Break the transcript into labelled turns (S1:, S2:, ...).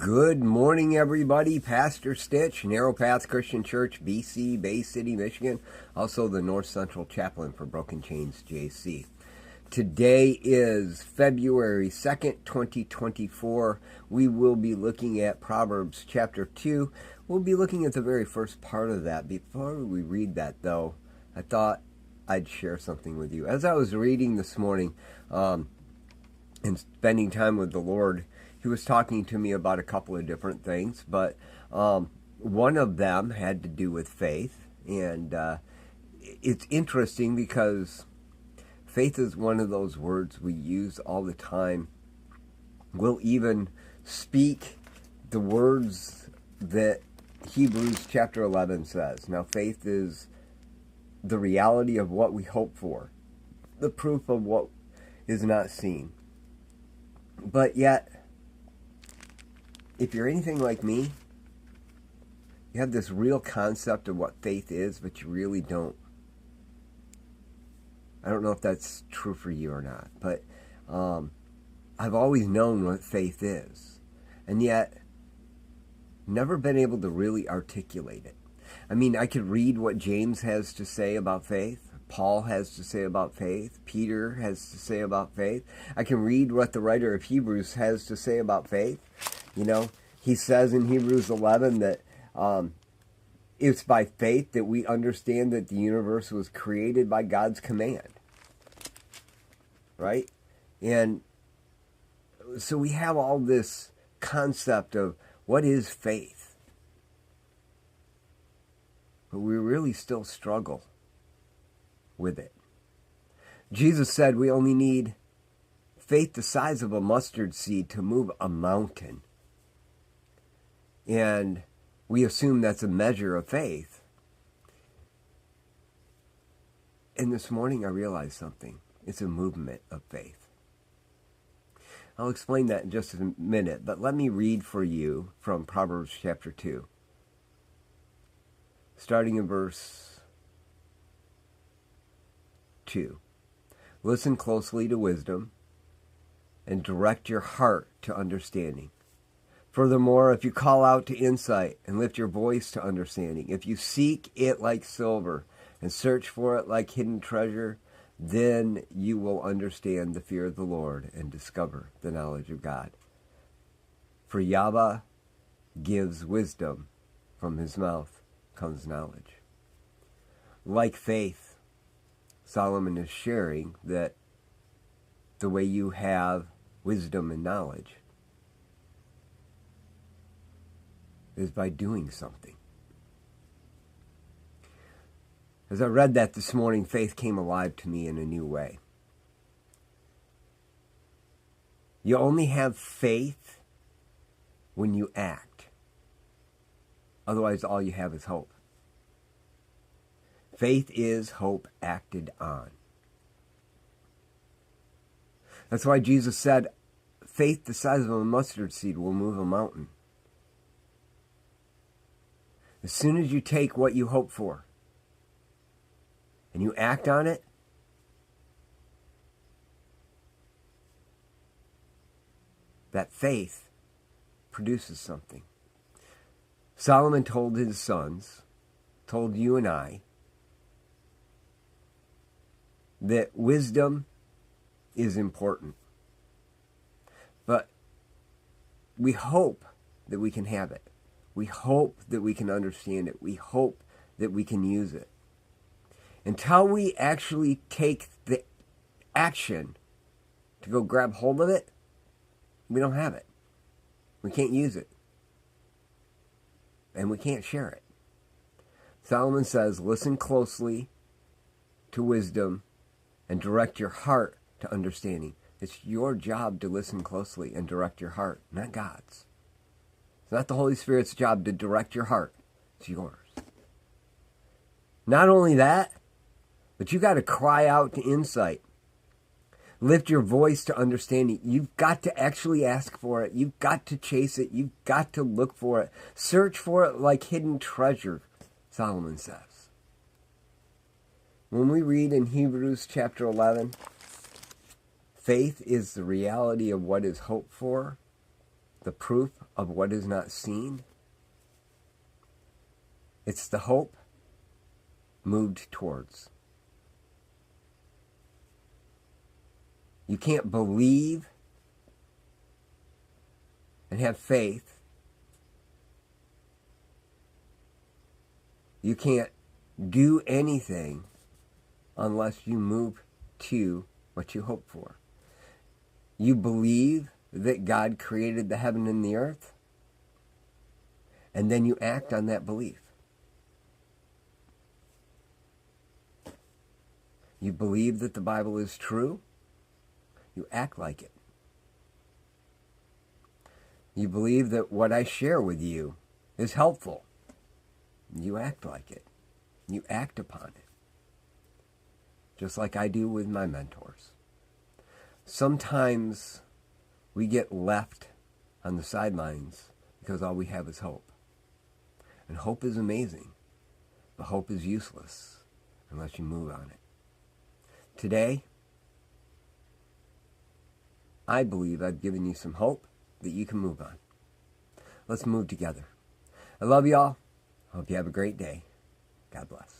S1: Good morning, everybody. Pastor Stitch, Narrow Path Christian Church, BC, Bay City, Michigan. Also the North Central Chaplain for Broken Chains, JC. Today is February 2nd, 2024. We will be looking at Proverbs chapter 2. We'll be looking at the very first part of that. Before we read that, though, I thought I'd share something with you. As I was reading this morning and spending time with the Lord, He was talking to me about a couple of different things, but one of them had to do with faith. And it's interesting because faith is one of those words we use all the time. We'll even speak the words that Hebrews chapter 11 says. Now, faith is the reality of what we hope for, the proof of what is not seen. But yet, if you're anything like me, you have this real concept of what faith is, but you really don't. I don't know if that's true for you or not, but I've always known what faith is, and yet never been able to really articulate it. I mean, I could read what James has to say about faith, Paul has to say about faith, Peter has to say about faith. I can read what the writer of Hebrews has to say about faith. You know, he says in Hebrews 11 that it's by faith that we understand that the universe was created by God's command. Right? And so we have all this concept of what is faith. But we really still struggle with it. Jesus said we only need faith the size of a mustard seed to move a mountain. And we assume that's a measure of faith. And this morning I realized something. It's a movement of faith. I'll explain that in just a minute, but let me read for you from Proverbs chapter 2. Starting in verse 2. Listen closely to wisdom and direct your heart to understanding. Furthermore, if you call out to insight and lift your voice to understanding, if you seek it like silver and search for it like hidden treasure, then you will understand the fear of the Lord and discover the knowledge of God. For Yahweh gives wisdom, from his mouth comes knowledge. Like faith, Solomon is sharing that the way you have wisdom and knowledge is by doing something. As I read that this morning, faith came alive to me in a new way. You only have faith when you act. Otherwise, all you have is hope. Faith is hope acted on. That's why Jesus said, faith the size of a mustard seed will move a mountain. As soon as you take what you hope for and you act on it, that faith produces something. Solomon told his sons, told you and I, that wisdom is important. But we hope that we can have it. We hope that we can understand it. We hope that we can use it. Until we actually take the action to go grab hold of it, we don't have it. We can't use it. And we can't share it. Solomon says, listen closely to wisdom and direct your heart to understanding. It's your job to listen closely and direct your heart, not God's. It's not the Holy Spirit's job to direct your heart. It's yours. Not only that, but you got to cry out to insight. Lift your voice to understanding. You've got to actually ask for it. You've got to chase it. You've got to look for it. Search for it like hidden treasure, Solomon says. When we read in Hebrews chapter 11, faith is the reality of what is hoped for the proof of what is not seen. It's the hope moved towards. You can't believe and have faith. You can't do anything unless you move to what you hope for. You believe that God created the heaven and the earth, and then you act on that belief. You believe that the Bible is true, you act like it. You believe that what I share with you is helpful, you act like it. You act upon it. Just like I do with my mentors. Sometimes we get left on the sidelines because all we have is hope. And hope is amazing, but hope is useless unless you move on it. Today, I believe I've given you some hope that you can move on. Let's move together. I love you all. I hope you have a great day. God bless.